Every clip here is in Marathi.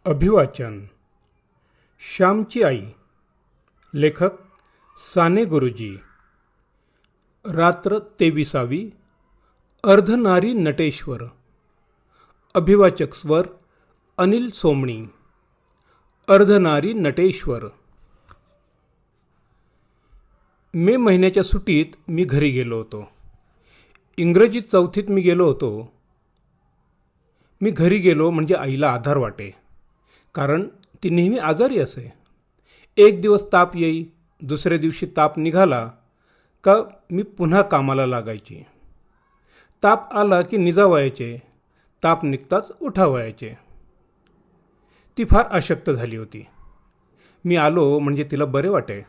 अभिवाचन. श्यामची आई. लेखक साने गुरुजी. रात्र 23वी. अर्धनारी नटेश्वर. अभिवाचक स्वर अनिल सोमणी. अर्धनारी नटेश्वर. मे महिन्याच्या सुट्टीत मी घरी गेलो होतो. इंग्रजी 4थीत मी गेलो होतो. मी घरी गेलो म्हणजे आईला आधार वाटे, कारण ती नेहमी आजारी असे. एक दिवस ताप येई, दुसऱ्या दिवशी ताप निघाला का मी पुन्हा कामाला लागायची. ताप आला की निजावायचे, ताप निघताच उठावायचे. ती फार अशक्त झाली होती. मी आलो म्हणजे तिला बरे वाटे.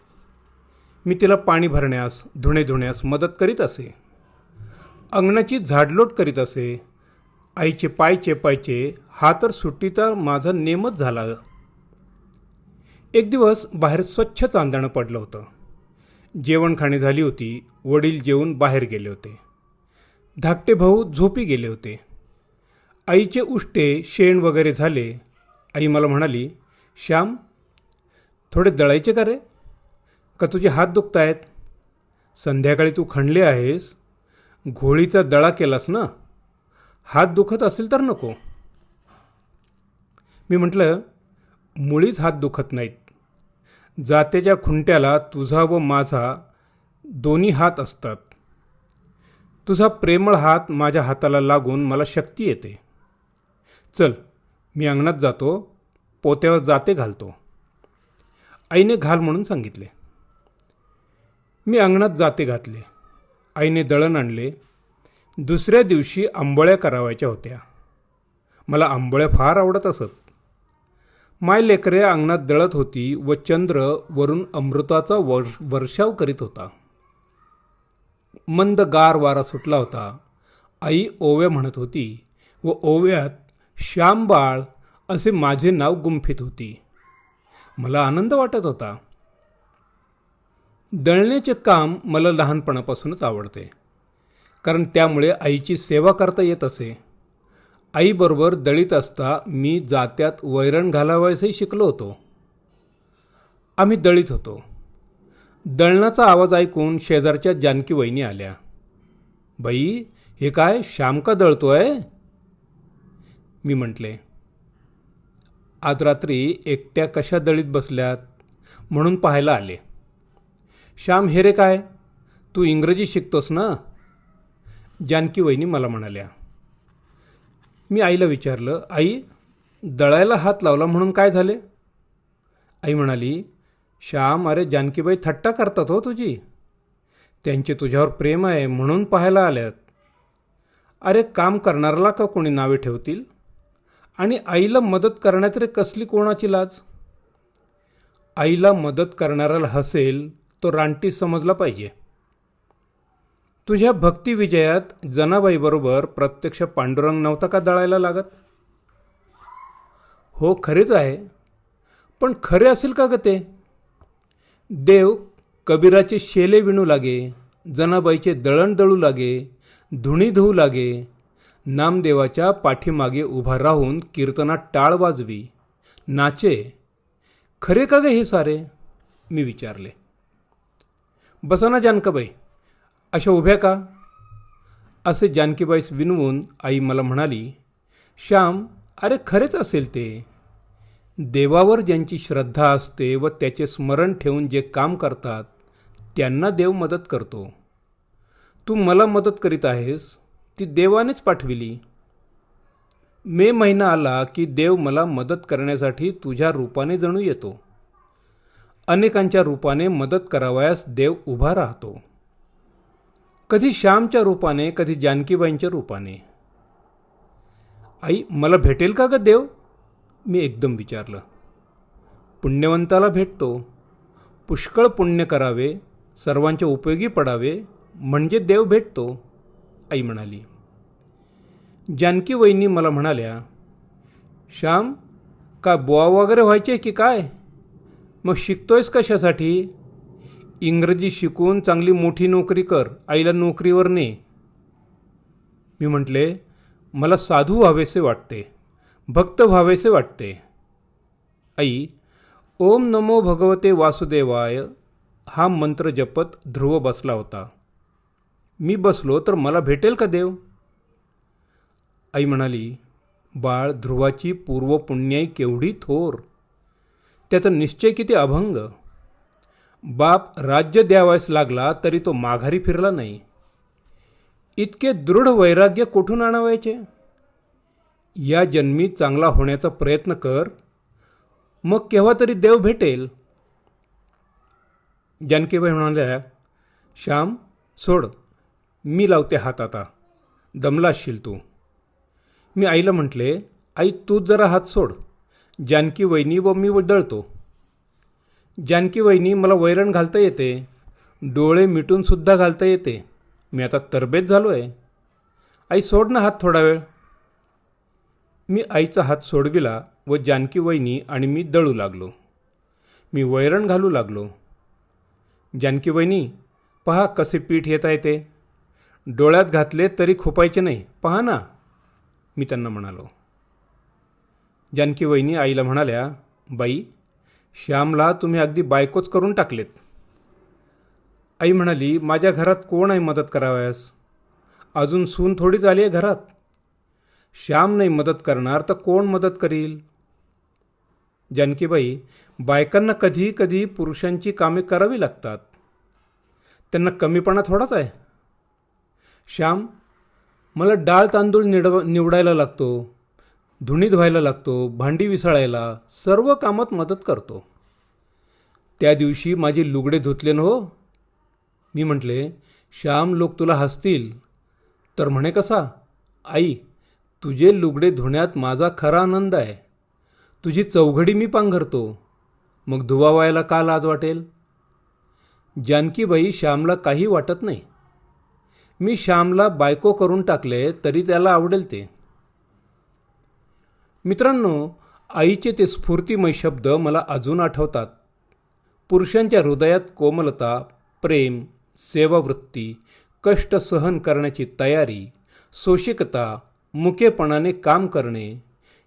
मी तिला पाणी भरण्यास, धुणे धुण्यास मदत करीत असे. अंगणाची झाडलोट करीत असे. आईचे पाय चेपायचे हा तर सुट्टीचा माझा नेमच झाला. एक दिवस बाहेर स्वच्छ चांदणं पडलं होतं. जेवणखाणी झाली होती. वडील जेवून बाहेर गेले होते. धाकटे भाऊ झोपी गेले होते. आईचे उष्टे शेण वगैरे झाले. आई मला म्हणाली, श्याम, थोडे दळायचे का रे? का तुझे हात दुखत आहेत? संध्याकाळी तू खणले आहेस, घोळीचा दळा केलास ना, हात दुखत असेल तर नको. मी म्हटलं, मुळीच हात दुखत नाहीत. जात्याच्या खुंट्याला तुझा व माझा दोन्ही हात असतात. तुझा प्रेमळ हात माझ्या हाताला लागून मला शक्ती येते. चल, मी अंगणात जातो, पोत्यावर जाते घालतो. आईने घाल म्हणून सांगितले. मी अंगणात जाते घातले. आईने दळण आणले. दुसऱ्या दिवशी आंबोळ्या करावायच्या होत्या. मला आंबोळ्या फार आवडत असत. माय लेकरे अंगणात दळत होती व चंद्र वरून अमृताचा वर्षाव करीत होता. मंद गार वारा सुटला होता. आई ओव्या म्हणत होती व ओव्यात श्यामबाळ असे माझे नाव गुंफीत होती. मला आनंद वाटत होता. दळण्याचे काम मला लहानपणापासूनच आवडते, कारण त्यामुळे आईची सेवा करता येत असे. आईबरोबर दळीत असता मी जात्यात वैरण घालावयासही शिकलो होतो. आम्ही दळीत होतो. दळणाचा आवाज ऐकून शेजारच्या जानकी वहिनी आल्या. बाई, हे काय, श्याम का दळतोय? मी म्हटले, आज रात्री एकट्या कशा दळीत बसल्यात म्हणून पाहायला आले. श्याम, हे रे काय, तू इंग्रजी शिकतोस ना? जानकी वहिनी मला म्हणाल्या. मी आईला विचारलं, आई, दळायला हात लावला म्हणून काय झाले? आई म्हणाली, श्याम, अरे जानकीबाई थट्टा करतात हो तुझी. त्यांचे तुझ्यावर प्रेम आहे म्हणून पाहायला आल्यात. अरे, काम करणाऱ्याला का कोणी नावे ठेवतील? आणि आईला मदत करण्यात रे कसली कोणाची लाज? आईला मदत करणाऱ्याला हसेल तो रानटी समजला पाहिजे. तुझ्या भक्ती विजयात जनाबाईबरोबर प्रत्यक्ष पांडुरंग नव्हता का दळायला लागत? हो, खरेच आहे, पण खरे असेल का ग ते? देव कबीराचे शेले विणू लागे, जनाबाईचे दळण दळू लागे, धुणी धुवू लागे, नामदेवाच्या पाठीमागे उभा राहून कीर्तनात टाळ वाजवी, नाचे. खरे का ग हे सारे? मी विचारले. बसा ना जानकाबाई, अशा उभ्या का? असे जानकीबाईस विनवून आई मला म्हणाली, श्याम, अरे खरेच असेल ते. देवावर ज्यांची श्रद्धा असते व त्याचे स्मरण ठेवून जे काम करतात त्यांना देव मदत करतो. तू मला मदत करीत आहेस, ती देवानेच पाठविली. मे महिना आला की देव मला मदत करण्यासाठी तुझ्या रूपाने जणू येतो. अनेकांच्या रूपाने मदत करावयास देव उभा राहतो. कधी श्यामच्या रूपाने, कधी जानकीबाईंच्या रूपाने. आई, मला भेटेल का ग देव? मी एकदम विचारलं. पुण्यवंताला भेटतो. पुष्कळ पुण्य करावे, सर्वांच्या उपयोगी पडावे, म्हणजे देव भेटतो, आई म्हणाली. जानकी वहिनी मला म्हणाल्या, श्याम, का बुवा वगैरे व्हायचे की काय? मग शिकतोयस कशासाठी? इंग्रजी शिकून चांगली मोठी नोकरी कर, आईला नोकरीवर ने. मी म्हटले, मला साधू व्हावेसे वाटते, भक्त व्हावेसे वाटते. आई ओम नमो भगवते वासुदेवाय हा मंत्र जपत ध्रुव बसला होता. मी बसलो तर मला भेटेल का देव? आई म्हणाली, बाळ, ध्रुवाची पूर्वपुण्याई केवढी थोर, त्याचा निश्चय किती अभंग. बाप राज्य द्यावयास लागला तरी तो माघारी फिरला नाही. इतके दृढ वैराग्य कुठून आणावायचे? या जन्मी चांगला होण्याचा प्रयत्न कर, मग केव्हा तरी देव भेटेल. जानकीबाई म्हणाल्या, श्याम सोड, मी लावते हात आता, दमला असशील तू. मी आईला म्हटले, आई तूच जरा हात सोड, जानकी वहिनी व मी दळतो. जानकी वहिनी मला वैरण घालता येते, डोळे मिटूनसुद्धा घालता येते, मी आता तरबेज झालो आहे. आई सोड ना हात थोडा वेळ. मी आईचा हात सोडविला व जानकी वहिनी आणि मी दळू लागलो. मी वैरण घालू लागलो. जानकी वहिनी, पहा कसे पीठ येता येते, डोळ्यात घातले तरी खुपायचे नाही, पहा ना, मी त्यांना म्हणालो. जानकी वहिनी आईला म्हणाल्या, बाई, श्यामला तुम्ही अगदी बायकोच करून टाकलेत. आई म्हणाली, माझ्या घरात कोण आहे मदत करावयास? अजून सून थोडीच आली आहे घरात. श्याम नाही मदत करणार तर कोण मदत करील? जानकीबाई, बायकांना कधी कधी पुरुषांची कामे करावी लागतात, त्यांना कमीपणा थोडाच आहे. श्याम, मला डाळ तांदूळ निवडायला लागतो, धुणी धुवायला लागतो, भांडी विसळायला, सर्व कामात मदत करतो. त्या दिवशी माझी लुगडे धुतले न हो. मी म्हटले, श्याम, लोक तुला हसतील. तर म्हणे कसा, आई, तुझे लुगडे धुण्यात माझा खरा आनंद आहे. तुझी चौघडी मी पांघरतो, मग धुवावायला का लाज वाटेल? जानकीबाई, श्यामला काही वाटत नाही. मी श्यामला बायको करून टाकले तरी त्याला आवडेल ते. मित्रांनो, आईचे ते स्फूर्तिमय शब्द मला अजून आठवतात. पुरुषांच्या हृदयात कोमलता, प्रेम, सेवावृत्ती, कष्ट सहन करण्याची तयारी, सोशिकता, मुकेपणाने काम करणे,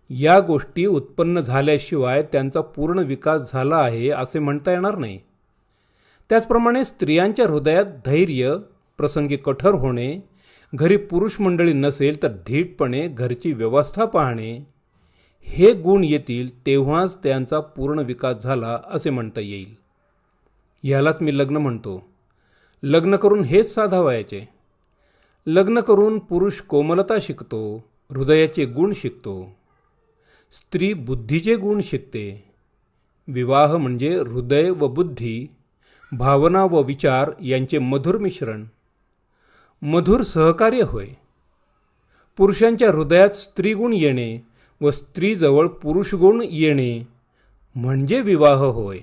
या गोष्टी उत्पन्न झाल्याशिवाय त्यांचा पूर्ण विकास झाला आहे असे म्हणता येणार नाही. त्याचप्रमाणे स्त्रियांच्या हृदयात धैर्य, प्रसंगी कठोर होणे, घरी पुरुष मंडळी नसेल तर धीटपणे घरची व्यवस्था पाहणे, हे गुण येतील तेव्हाच त्यांचा पूर्ण विकास झाला असे म्हणता येईल. ह्यालाच मी लग्न म्हणतो. लग्न करून हेच साधावायचे. लग्न करून पुरुष कोमलता शिकतो, हृदयाचे गुण शिकतो. स्त्री बुद्धीचे गुण शिकते. विवाह म्हणजे हृदय व बुद्धी, भावना व विचार यांचे मधुर मिश्रण, मधुर सहकार्य होय. पुरुषांच्या हृदयात स्त्रीगुण येणे व स्त्रीजवळ पुरुषगुण येणे म्हणजे विवाह होय.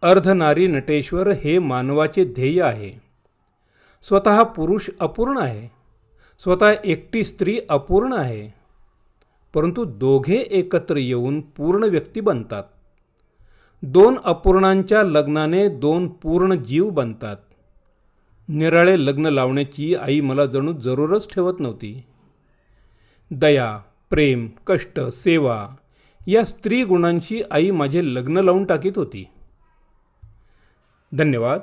अर्धनारी नटेश्वर हे मानवाचे ध्येय आहे. स्वतः पुरुष अपूर्ण आहे, स्वतः एकटी स्त्री अपूर्ण आहे, परंतु दोघे एकत्र येऊन पूर्ण व्यक्ती बनतात. दोन अपूर्णांच्या लग्नाने दोन पूर्ण जीव बनतात. निराळे लग्न लावण्याची आई मला जणू जरूरच ठेवत नव्हती. दया, प्रेम, कष्ट, सेवा या स्त्री गुणांशी आई माझे लग्न लावून टाकीत होती. धन्यवाद.